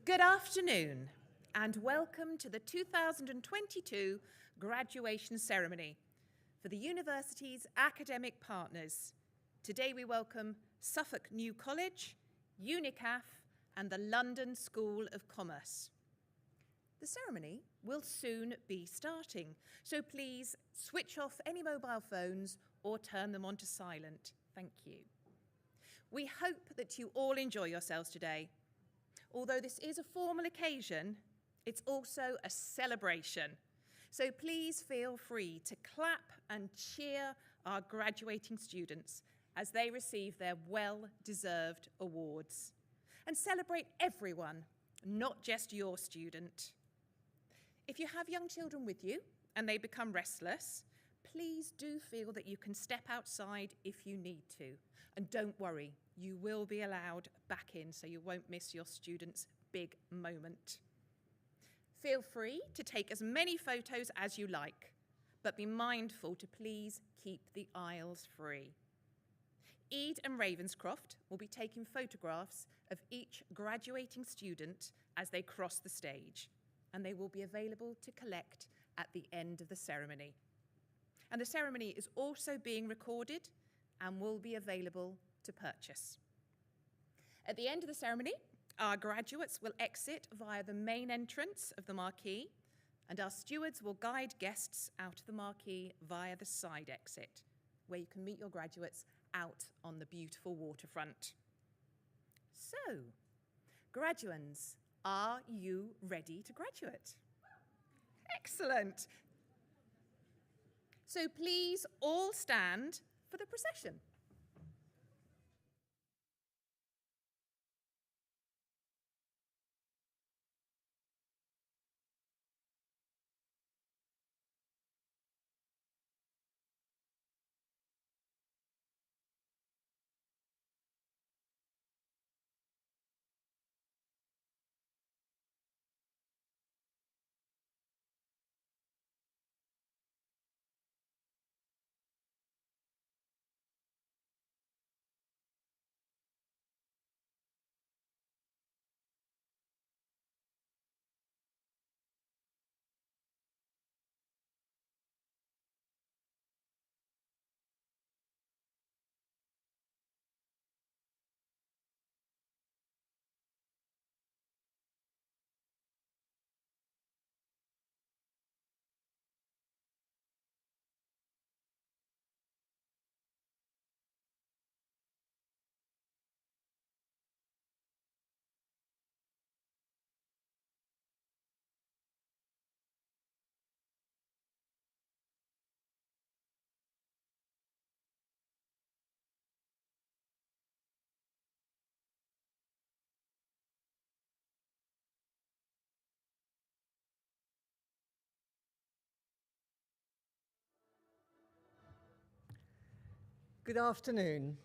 Good afternoon and welcome to the 2022 graduation ceremony for the university's academic partners. Today we welcome Suffolk New College, UNICAF and the London School of Commerce. The ceremony will soon be starting, so please switch off any mobile phones or turn them onto silent. Thank you. We hope that you all enjoy yourselves today. Although this is a formal occasion, it's also a celebration. So please feel free to clap and cheer our graduating students as they receive their well-deserved awards. And celebrate everyone, not just your student. If you have young children with you and they become restless, please do feel that you can step outside if you need to. And don't worry, you will be allowed back in so you won't miss your student's big moment. Feel free to take as many photos as you like, but be mindful to please keep the aisles free. Ede and Ravenscroft will be taking photographs of each graduating student as they cross the stage, and they will be available to collect at the end of the ceremony. And the ceremony is also being recorded and will be available to purchase. At the end of the ceremony, our graduates will exit via the main entrance of the marquee, and our stewards will guide guests out of the marquee via the side exit, where you can meet your graduates out on the beautiful waterfront. So, graduands, are you ready to graduate? Excellent. So please all stand for the procession. Good afternoon.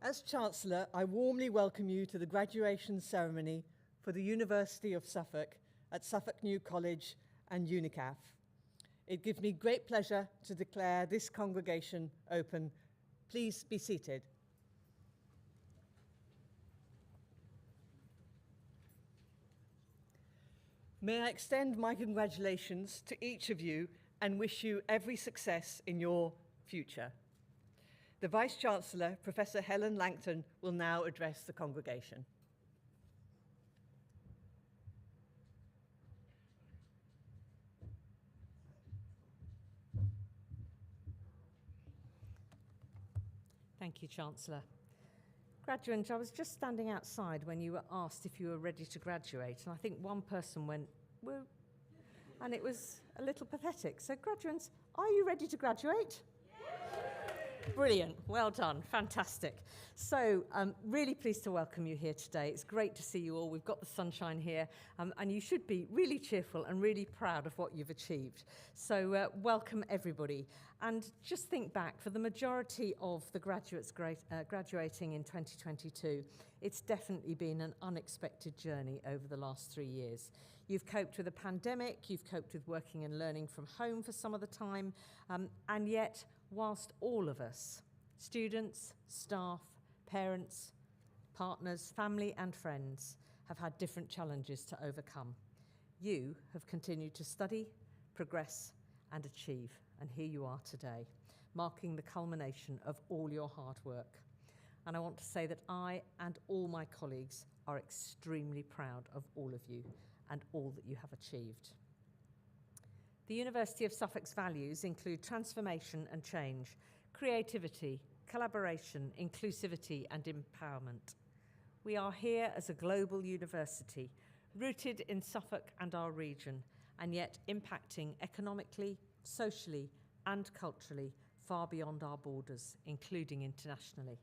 As Chancellor, I warmly welcome you to the graduation ceremony for the University of Suffolk at Suffolk New College and UNICAF. It gives me great pleasure to declare this congregation open. Please be seated. May I extend my congratulations to each of you and wish you every success in your future. The Vice-Chancellor, Professor Helen Langton, will now address the congregation. Thank you, Chancellor. Graduates, I was just standing outside when you were asked if you were ready to graduate, and I think one person went, woo, and it was a little pathetic. So, graduates, are you ready to graduate? Brilliant, well done, fantastic. So I'm really pleased to welcome you here today. It's great to see you all. We've got the sunshine here, and you should be really cheerful and really proud of what you've achieved. So welcome everybody. And just think back, for the majority of the graduates graduating in 2022, it's definitely been an unexpected journey over the last 3 years. You've coped with a pandemic, you've coped with working and learning from home for some of the time, and yet, whilst all of us, students, staff, parents, partners, family and friends, have had different challenges to overcome. You have continued to study, progress, and achieve, and here you are today, marking the culmination of all your hard work. And I want to say that I and all my colleagues are extremely proud of all of you and all that you have achieved. The University of Suffolk's values include transformation and change, creativity, collaboration, inclusivity, and empowerment. We are here as a global university, rooted in Suffolk and our region, and yet impacting economically, socially, and culturally far beyond our borders, including internationally.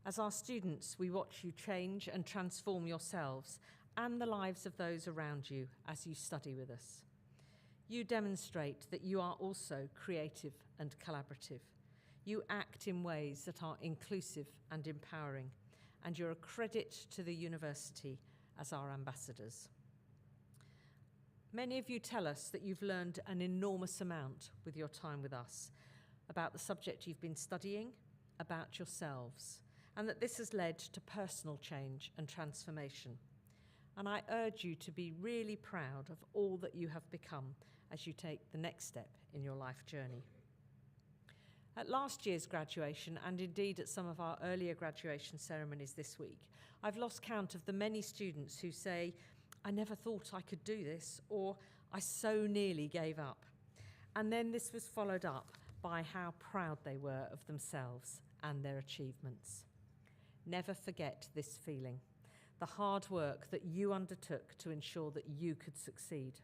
As our students, we watch you change and transform yourselves and the lives of those around you as you study with us. You demonstrate that you are also creative and collaborative. You act in ways that are inclusive and empowering, and you're a credit to the university as our ambassadors. Many of you tell us that you've learned an enormous amount with your time with us about the subject you've been studying, about yourselves, and that this has led to personal change and transformation. And I urge you to be really proud of all that you have become as you take the next step in your life journey. At last year's graduation, and indeed at some of our earlier graduation ceremonies this week, I've lost count of the many students who say, "I never thought I could do this," or "I so nearly gave up." And then this was followed up by how proud they were of themselves and their achievements. Never forget this feeling, the hard work that you undertook to ensure that you could succeed.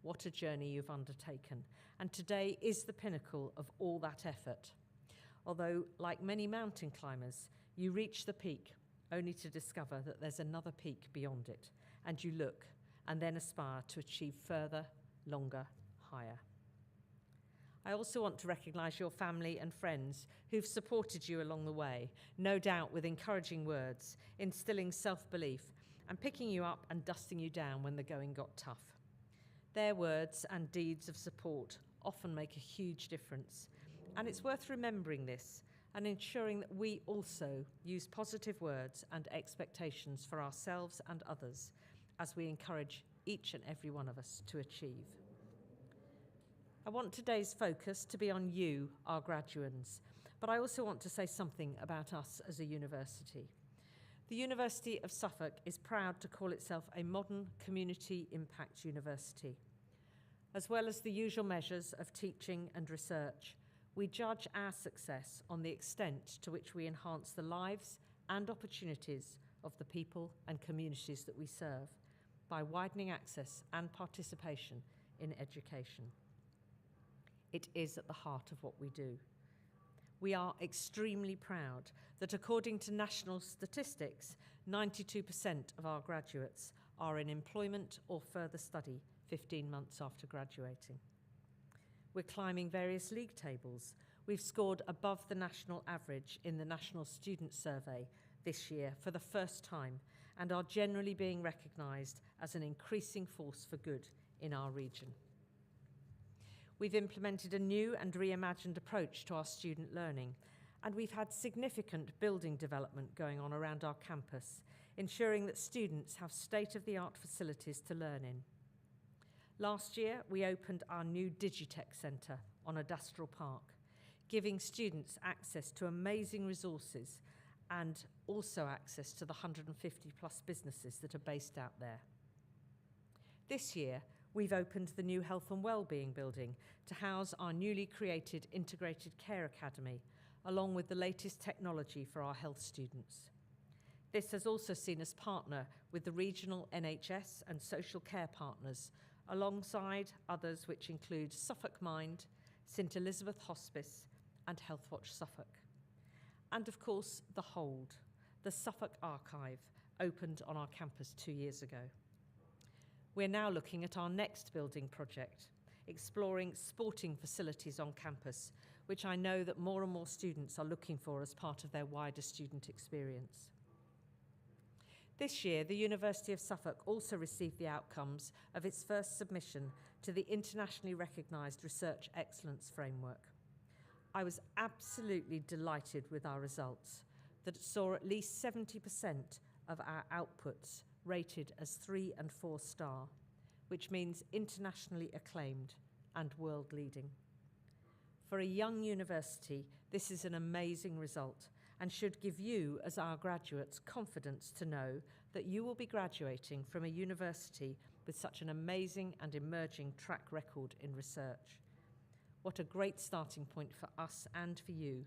What a journey you've undertaken, and today is the pinnacle of all that effort. Although, like many mountain climbers, you reach the peak only to discover that there's another peak beyond it, and you look and then aspire to achieve further, longer, higher. I also want to recognise your family and friends who've supported you along the way, no doubt with encouraging words, instilling self-belief, and picking you up and dusting you down when the going got tough. Their words and deeds of support often make a huge difference, and it's worth remembering this and ensuring that we also use positive words and expectations for ourselves and others as we encourage each and every one of us to achieve. I want today's focus to be on you, our graduands, but I also want to say something about us as a university. The University of Suffolk is proud to call itself a modern community impact university. As well as the usual measures of teaching and research, we judge our success on the extent to which we enhance the lives and opportunities of the people and communities that we serve by widening access and participation in education. It is at the heart of what we do. We are extremely proud that according to national statistics, 92% of our graduates are in employment or further study 15 months after graduating. We're climbing various league tables. We've scored above the national average in the National Student Survey this year for the first time and are generally being recognised as an increasing force for good in our region. We've implemented a new and reimagined approach to our student learning, and we've had significant building development going on around our campus, ensuring that students have state-of-the-art facilities to learn in. Last year, we opened our new Digitech Centre on Industrial Park, giving students access to amazing resources and also access to the 150 plus businesses that are based out there. This year, we've opened the new Health and Wellbeing building to house our newly created Integrated Care Academy, along with the latest technology for our health students. This has also seen us partner with the regional NHS and social care partners, alongside others which include Suffolk Mind, St Elizabeth Hospice and Healthwatch Suffolk. And of course, The Hold, the Suffolk Archive, opened on our campus 2 years ago. We're now looking at our next building project, exploring sporting facilities on campus, which I know that more and more students are looking for as part of their wider student experience. This year, the University of Suffolk also received the outcomes of its first submission to the internationally recognised Research Excellence Framework. I was absolutely delighted with our results, that saw at least 70% of our outputs rated as 3 and 4 star, which means internationally acclaimed and world leading. For a young university, this is an amazing result and should give you, as our graduates, confidence to know that you will be graduating from a university with such an amazing and emerging track record in research. What a great starting point for us and for you.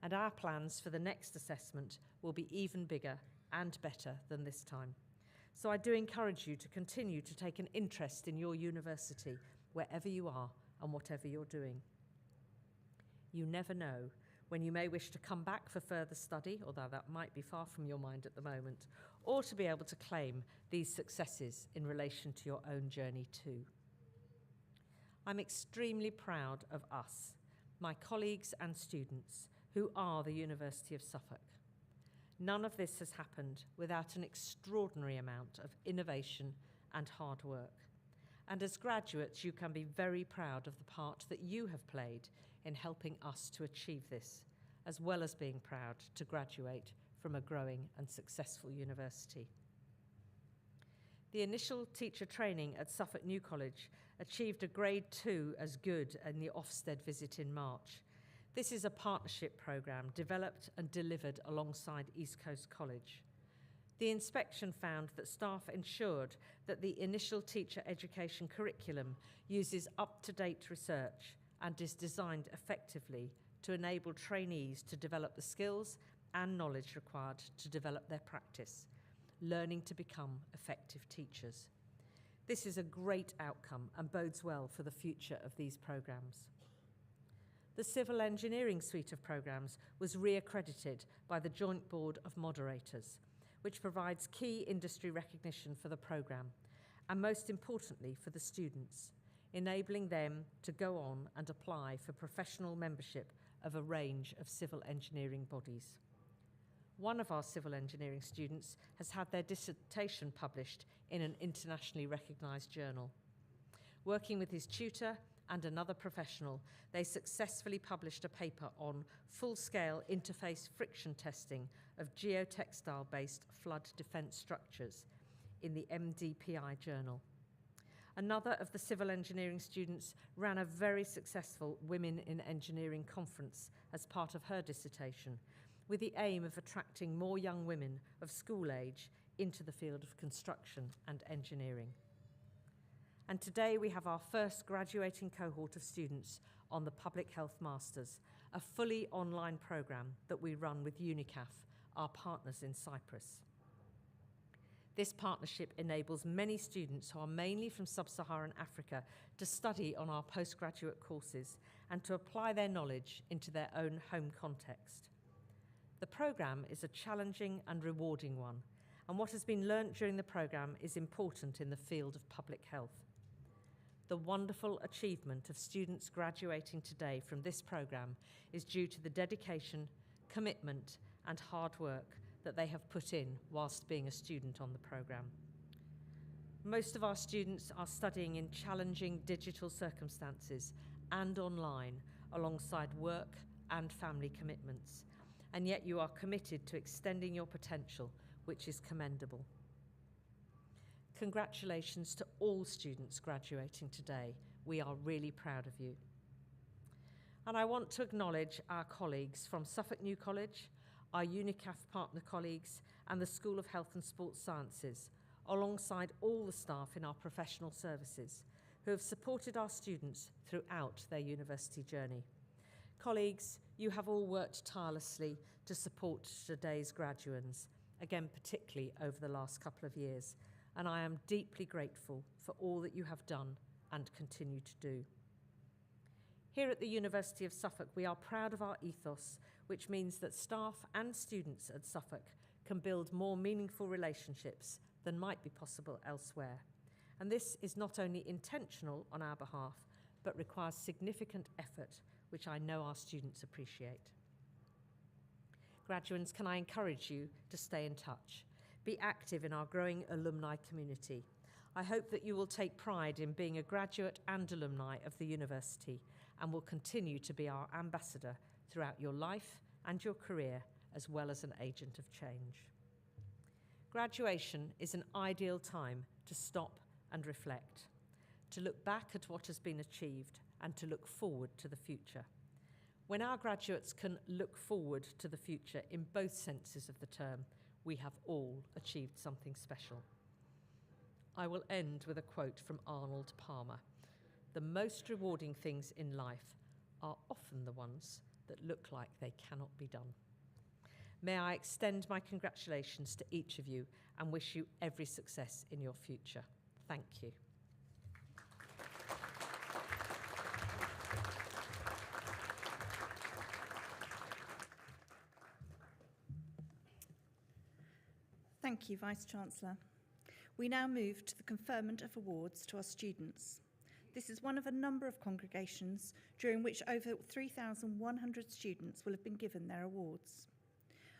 And our plans for the next assessment will be even bigger and better than this time. So I do encourage you to continue to take an interest in your university, wherever you are and whatever you're doing. You never know when you may wish to come back for further study, although that might be far from your mind at the moment, or to be able to claim these successes in relation to your own journey too. I'm extremely proud of us, my colleagues and students, who are the University of Suffolk. None of this has happened without an extraordinary amount of innovation and hard work. And as graduates, you can be very proud of the part that you have played in helping us to achieve this, as well as being proud to graduate from a growing and successful university. The initial teacher training at Suffolk New College achieved a grade 2 as good in the Ofsted visit in March. This is a partnership programme developed and delivered alongside East Coast College. The inspection found that staff ensured that the initial teacher education curriculum uses up-to-date research and is designed effectively to enable trainees to develop the skills and knowledge required to develop their practice, learning to become effective teachers. This is a great outcome and bodes well for the future of these programmes. The Civil Engineering suite of programmes was re-accredited by the Joint Board of Moderators, which provides key industry recognition for the programme, and most importantly for the students, enabling them to go on and apply for professional membership of a range of civil engineering bodies. One of our civil engineering students has had their dissertation published in an internationally recognised journal. Working with his tutor and another professional, they successfully published a paper on full-scale interface friction testing of geotextile-based flood defence structures in the MDPI journal. Another of the civil engineering students ran a very successful Women in Engineering conference as part of her dissertation, with the aim of attracting more young women of school age into the field of construction and engineering. And today we have our first graduating cohort of students on the Public Health Masters, a fully online programme that we run with UNICAF, our partners in Cyprus. This partnership enables many students who are mainly from sub-Saharan Africa to study on our postgraduate courses and to apply their knowledge into their own home context. The programme is a challenging and rewarding one, and what has been learnt during the programme is important in the field of public health. The wonderful achievement of students graduating today from this programme is due to the dedication, commitment, and hard work that they have put in whilst being a student on the programme. Most of our students are studying in challenging digital circumstances and online alongside work and family commitments, and yet you are committed to extending your potential, which is commendable. Congratulations to all students graduating today. We are really proud of you. And I want to acknowledge our colleagues from Suffolk New College, our UNICAF partner colleagues, and the School of Health and Sports Sciences, alongside all the staff in our professional services, who have supported our students throughout their university journey. Colleagues, you have all worked tirelessly to support today's graduands, again particularly over the last couple of years, and I am deeply grateful for all that you have done and continue to do. Here at the University of Suffolk, we are proud of our ethos, which means that staff and students at Suffolk can build more meaningful relationships than might be possible elsewhere. And this is not only intentional on our behalf, but requires significant effort, which I know our students appreciate. Graduands, can I encourage you to stay in touch? Be active in our growing alumni community. I hope that you will take pride in being a graduate and alumni of the university and will continue to be our ambassador throughout your life and your career, as well as an agent of change. Graduation is an ideal time to stop and reflect, to look back at what has been achieved and to look forward to the future. When our graduates can look forward to the future in both senses of the term, we have all achieved something special. I will end with a quote from Arnold Palmer. The most rewarding things in life are often the ones that look like they cannot be done. May I extend my congratulations to each of you and wish you every success in your future. Thank you. Thank you, Vice-Chancellor. We now move to the conferment of awards to our students. This is one of a number of congregations during which over 3,100 students will have been given their awards.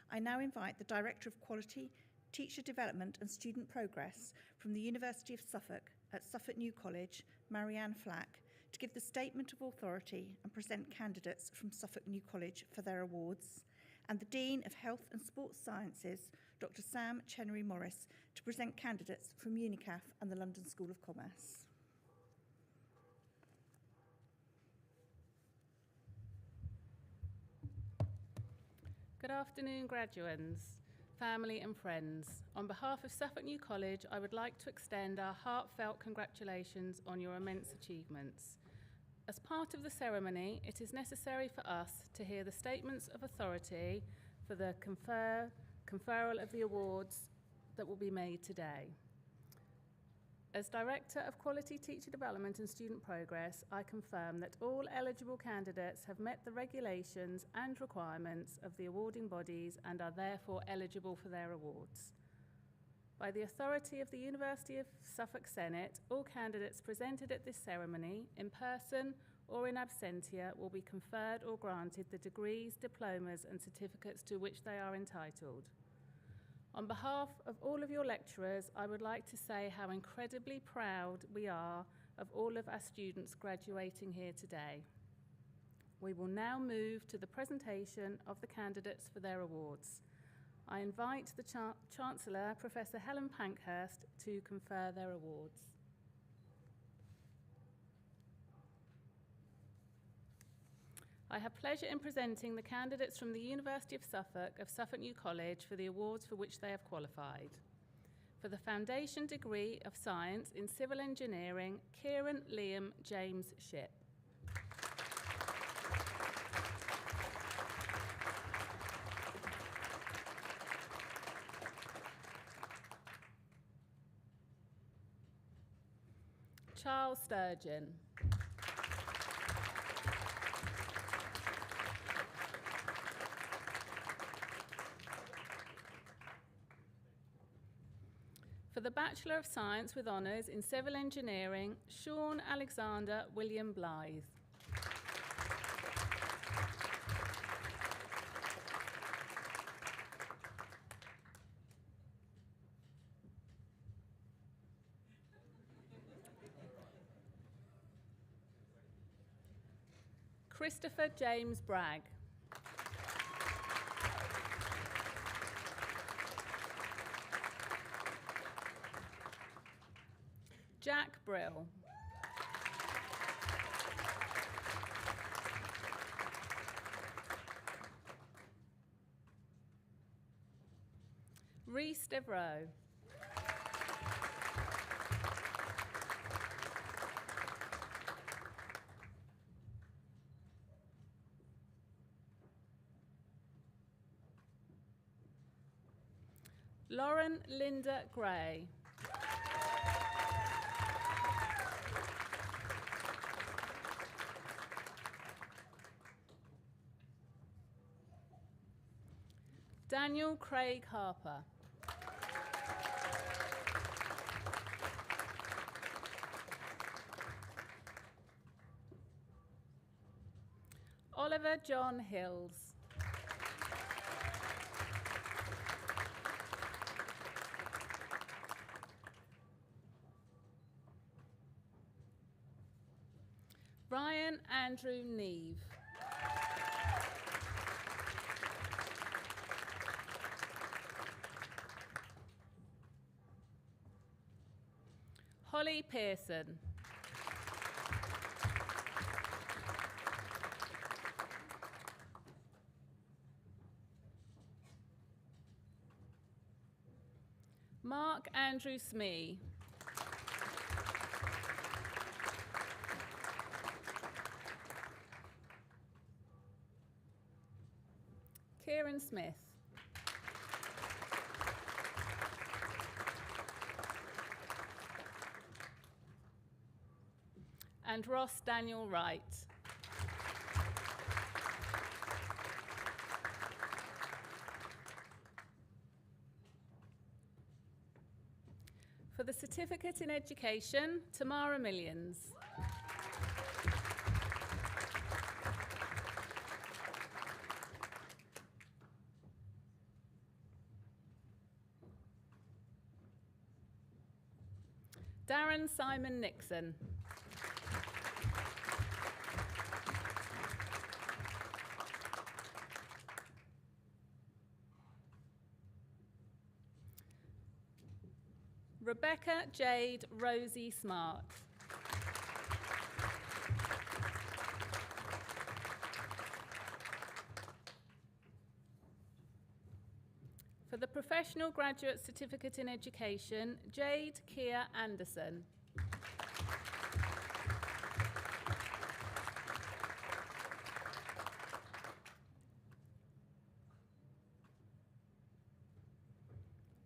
I now invite the Director of Quality, Teacher Development and Student Progress from the University of Suffolk at Suffolk New College, Marianne Flack, to give the statement of authority and present candidates from Suffolk New College for their awards, and the Dean of Health and Sports Sciences, Dr. Sam Chenery-Morris, to present candidates from UNICAF and the London School of Commerce. Good afternoon, graduands, family and friends. On behalf of Suffolk New College, I would like to extend our heartfelt congratulations on your immense achievements. As part of the ceremony, it is necessary for us to hear the statements of authority for the conferral of the awards that will be made today. As Director of Quality Teacher Development and Student Progress, I confirm that all eligible candidates have met the regulations and requirements of the awarding bodies and are therefore eligible for their awards. By the authority of the University of Suffolk Senate, all candidates presented at this ceremony, in person or in absentia, will be conferred or granted the degrees, diplomas and certificates to which they are entitled. On behalf of all of your lecturers, I would like to say how incredibly proud we are of all of our students graduating here today. We will now move to the presentation of the candidates for their awards. I invite the Chancellor, Professor Helen Pankhurst, to confer their awards. I have pleasure in presenting the candidates from the University of Suffolk New College, for the awards for which they have qualified. For the Foundation Degree of Science in Civil Engineering, Kieran Liam James Shipp. Charles Sturgeon. For the Bachelor of Science with Honours in Civil Engineering, Sean Alexander William Blythe. Christopher James Bragg. Jack Brill. Rhys Devereaux. Lauren Linda Gray. Daniel Craig Harper. Oliver John Hills. Ryan Andrew Neve. Holly Pearson. Mark Andrew Smee. Kieran Smith. And Ross Daniel Wright. For the Certificate in Education, Tamara Millions. Darren Simon Nixon. Rebecca Jade Rosie Smart. For the Professional Graduate Certificate in Education, Jade Keir Anderson.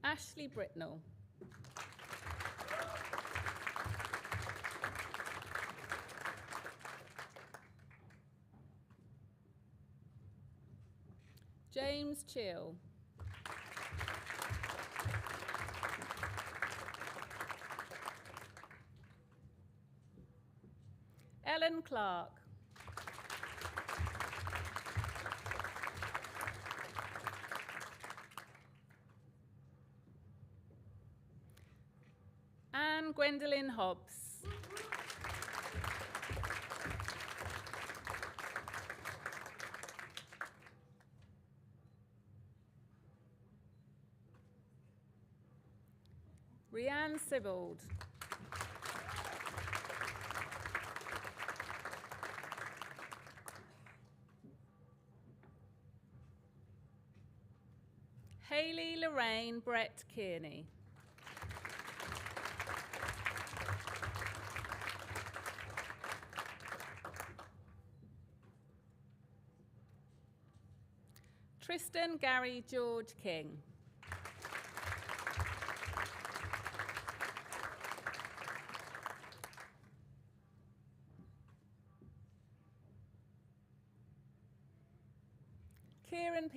Ashley Britnell. James Chill. Ellen Clark. Anne Gwendolyn Hobbs. Rianne Sibbald. Hayley Lorraine Brett Kearney. Tristan Gary George King. Kieran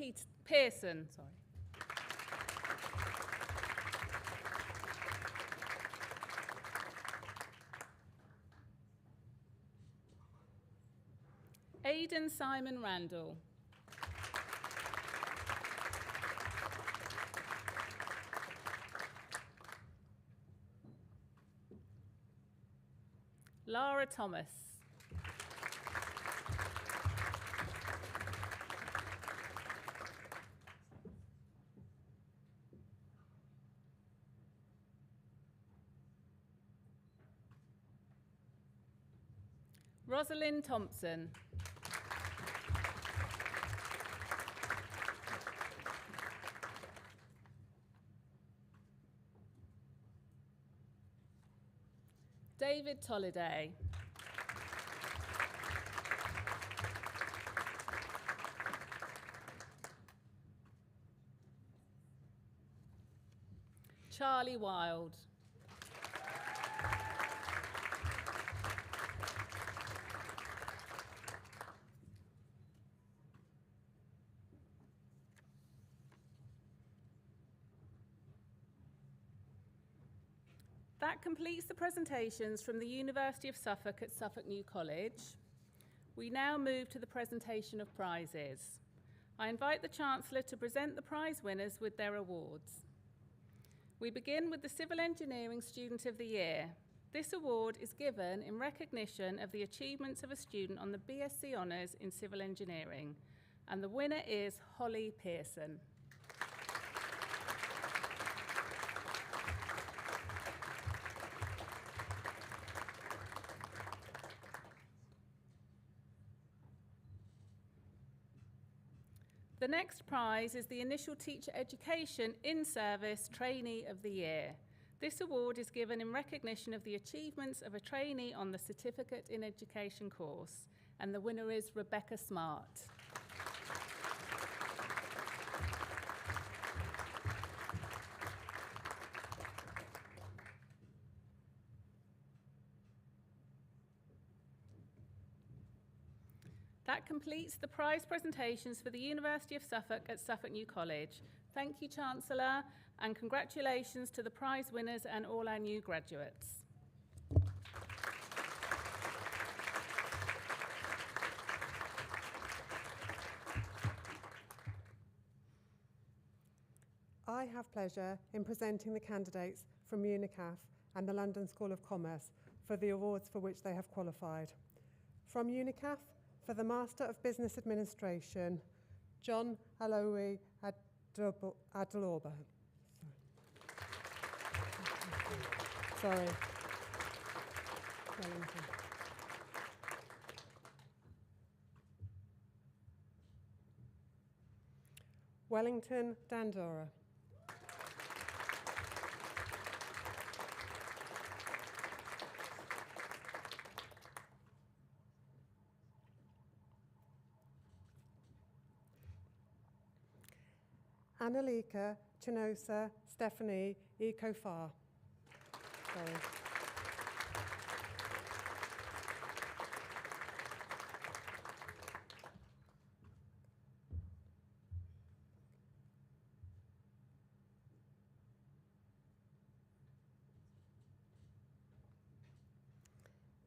Pearson, sorry. Aidan Simon Randall. Lara Thomas. Rosalind Thompson. David Tolliday. Charlie Wild. That completes the presentations from the University of Suffolk at Suffolk New College. We now move to the presentation of prizes. I invite the Chancellor to present the prize winners with their awards. We begin with the Civil Engineering Student of the Year. This award is given in recognition of the achievements of a student on the BSc Honours in Civil Engineering, and the winner is Holly Pearson. The next prize is the Initial Teacher Education In-Service Trainee of the Year. This award is given in recognition of the achievements of a trainee on the Certificate in Education course, and the winner is Rebecca Smart. That completes the prize presentations for the University of Suffolk at Suffolk New College. Thank you, Chancellor, and congratulations to the prize winners and all our new graduates. I have pleasure in presenting the candidates from UNICAF and the London School of Commerce for the awards for which they have qualified. From UNICAF, for the Master of Business Administration, John Alowi Adaloba. Sorry. Wellington. Wellington Dandora. Annalika Chinosa Stephanie Ekofar. Sorry.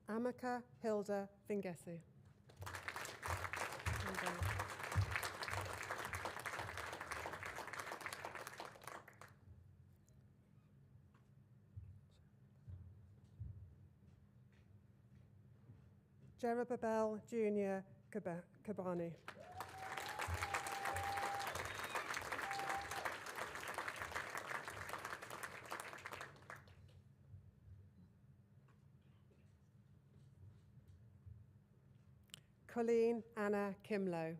Amaka Hilda Vingesi. Jerubabel Junior Kabani. Colleen Anna Kimlow.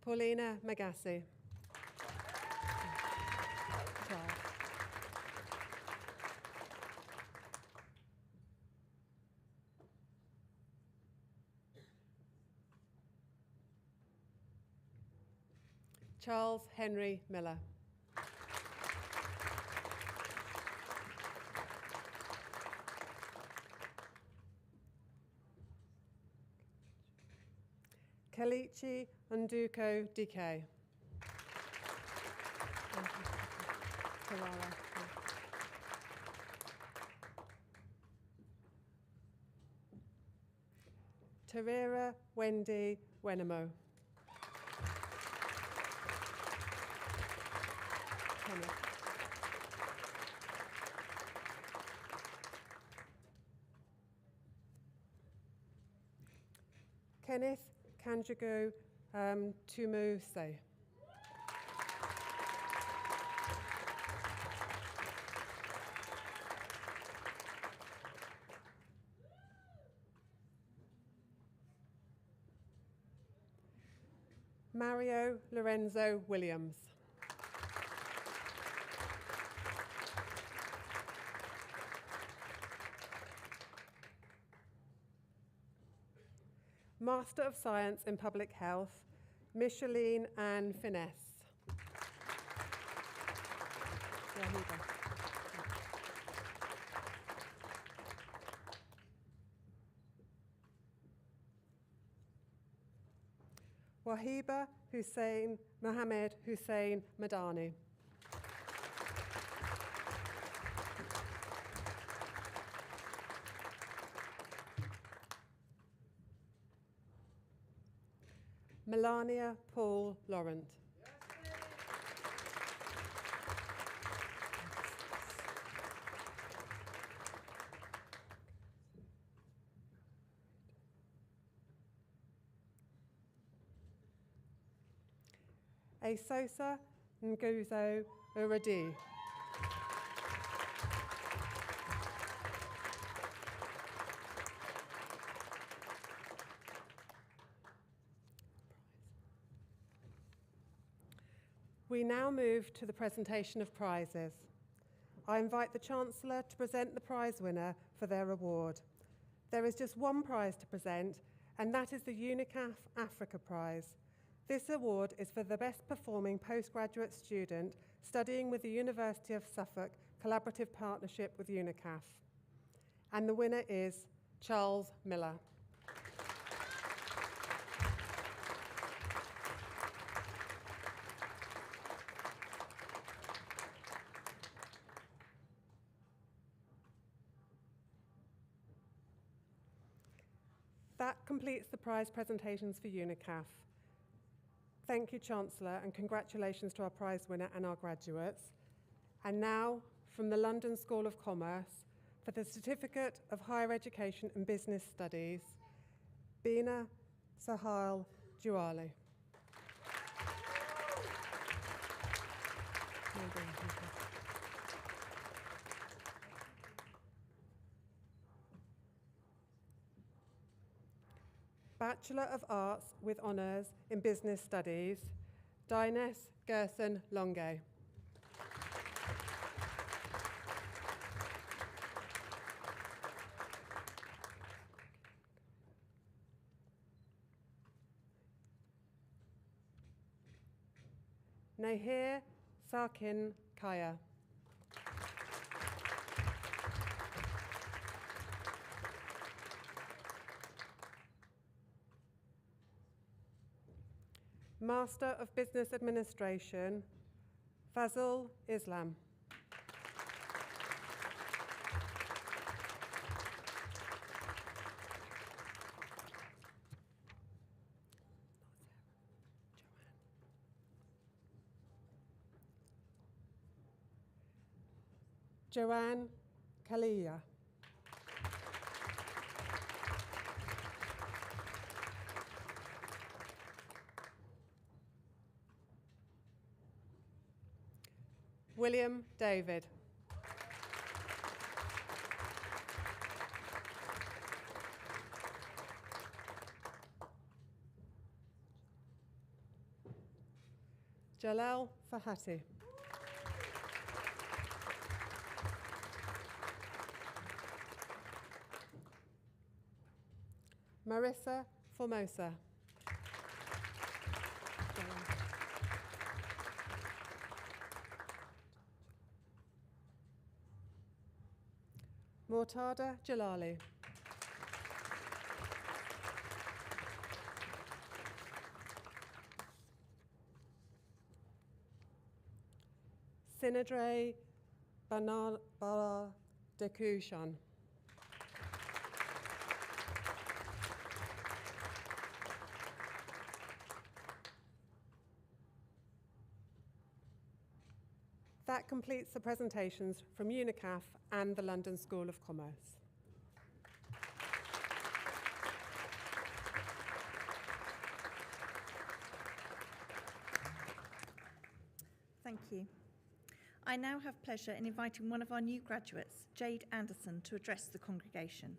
Paulina Magassi. Charles Henry Miller. Kalichi Nduko DK. Terera Wendy Wenamo. Kenneth Kanjugo Tumuse. Mario Lorenzo Williams. Master of Science in Public Health, Micheline Anne Finesse. Yeah, here you go. Wahiba Hussein Mohammed Hussein Madani. Melania Paul Laurent. Asosa Nguzo Uradi. We now move to the presentation of prizes. I invite the Chancellor to present the prize winner for their award. There is just one prize to present, and that is the UNICAF Africa Prize. This award is for the best performing postgraduate student studying with the University of Suffolk Collaborative Partnership with UNICAF. And the winner is Charles Miller. That completes the prize presentations for UNICAF. Thank you, Chancellor, and congratulations to our prize winner and our graduates. And now, from the London School of Commerce, for the Certificate of Higher Education and Business Studies, Bina Sahal Juali. Bachelor of Arts with Honours in Business Studies, Dines Gerson Longe. Nahir Sarkin Kaya. Master of Business Administration, Fazul Islam. Joanne Kalia. William David. Jalal Fahati. Marissa Formosa. Mortada Jalali. Sinadre Banal Dekushan. That completes the presentations from UNICAF and the London School of Commerce. Thank you. I now have pleasure in inviting one of our new graduates, Jade Anderson, to address the congregation.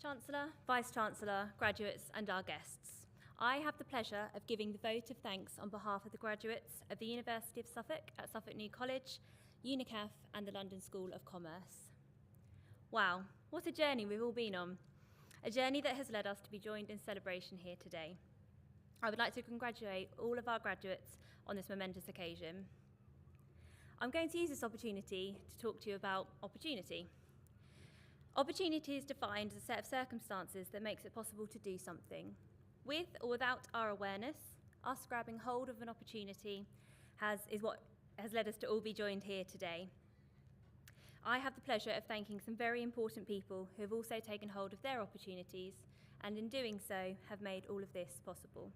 Chancellor, Vice-Chancellor, graduates and our guests. I have the pleasure of giving the vote of thanks on behalf of the graduates of the University of Suffolk at Suffolk New College, UNICAF and the London School of Commerce. Wow, what a journey we've all been on. A journey that has led us to be joined in celebration here today. I would like to congratulate all of our graduates on this momentous occasion. I'm going to use this opportunity to talk to you about opportunity. Opportunity is defined as a set of circumstances that makes it possible to do something. With or without our awareness, us grabbing hold of an opportunity is what has led us to all be joined here today. I have the pleasure of thanking some very important people who have also taken hold of their opportunities and in doing so have made all of this possible.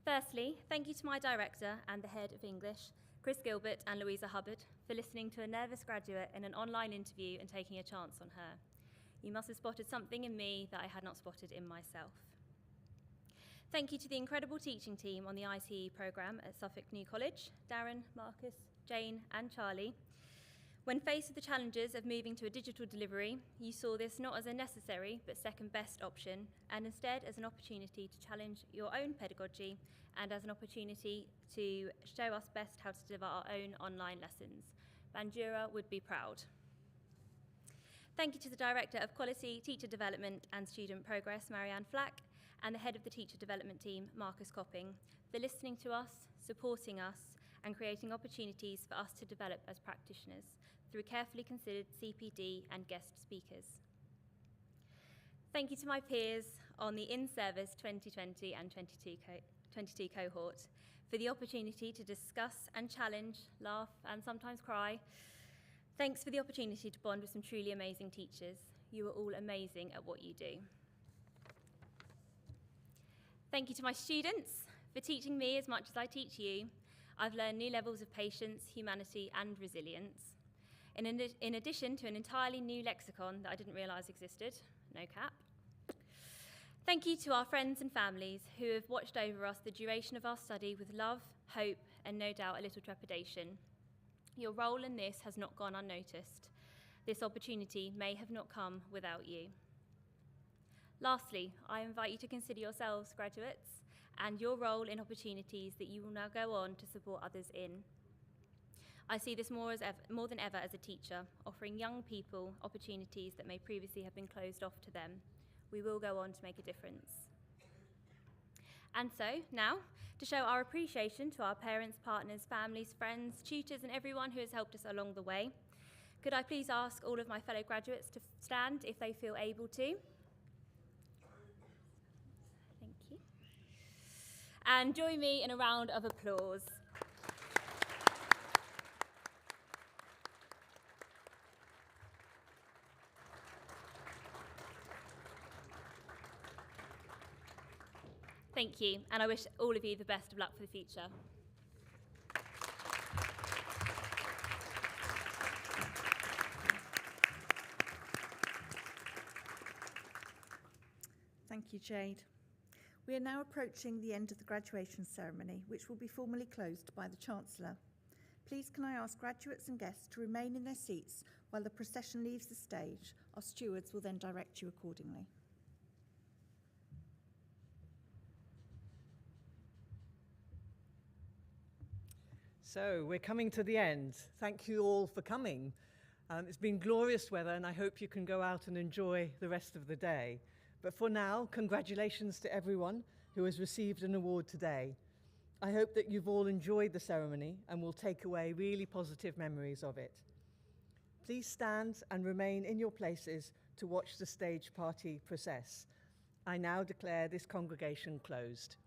Firstly, thank you to my director and the head of English, Chris Gilbert and Louisa Hubbard, for listening to a nervous graduate in an online interview and taking a chance on her. You must have spotted something in me that I had not spotted in myself. Thank you to the incredible teaching team on the ITE programme at Suffolk New College, Darren, Marcus, Jane and Charlie. When faced with the challenges of moving to a digital delivery, you saw this not as a necessary but second best option, and instead as an opportunity to challenge your own pedagogy and as an opportunity to show us best how to deliver our own online lessons. Bandura would be proud. Thank you to the Director of Quality, Teacher Development and Student Progress, Marianne Flack, and the Head of the Teacher Development Team, Marcus Copping, for listening to us, supporting us, and creating opportunities for us to develop as practitioners through carefully considered CPD and guest speakers. Thank you to my peers on the in-service 2020 and 22 cohort for the opportunity to discuss and challenge, laugh and sometimes cry. Thanks for the opportunity to bond with some truly amazing teachers. You are all amazing at what you do. Thank you to my students for teaching me as much as I teach you. I've learned new levels of patience, humanity and resilience. In addition to an entirely new lexicon that I didn't realise existed, no cap. Thank you to our friends and families who have watched over us the duration of our study with love, hope, and no doubt a little trepidation. Your role in this has not gone unnoticed. This opportunity may have not come without you. Lastly, I invite you to consider yourselves, graduates, and your role in opportunities that you will now go on to support others in. I see this more than ever as a teacher, offering young people opportunities that may previously have been closed off to them. We will go on to make a difference. And so, now, to show our appreciation to our parents, partners, families, friends, tutors, and everyone who has helped us along the way, could I please ask all of my fellow graduates to stand if they feel able to? Thank you. And join me in a round of applause. Thank you, and I wish all of you the best of luck for the future. Thank you, Jade. We are now approaching the end of the graduation ceremony, which will be formally closed by the Chancellor. Please can I ask graduates and guests to remain in their seats while the procession leaves the stage. Our stewards will then direct you accordingly. So we're coming to the end. Thank you all for coming. It's been glorious weather and I hope you can go out and enjoy the rest of the day. But for now, congratulations to everyone who has received an award today. I hope that you've all enjoyed the ceremony and will take away really positive memories of it. Please stand and remain in your places to watch the stage party process. I now declare this congregation closed.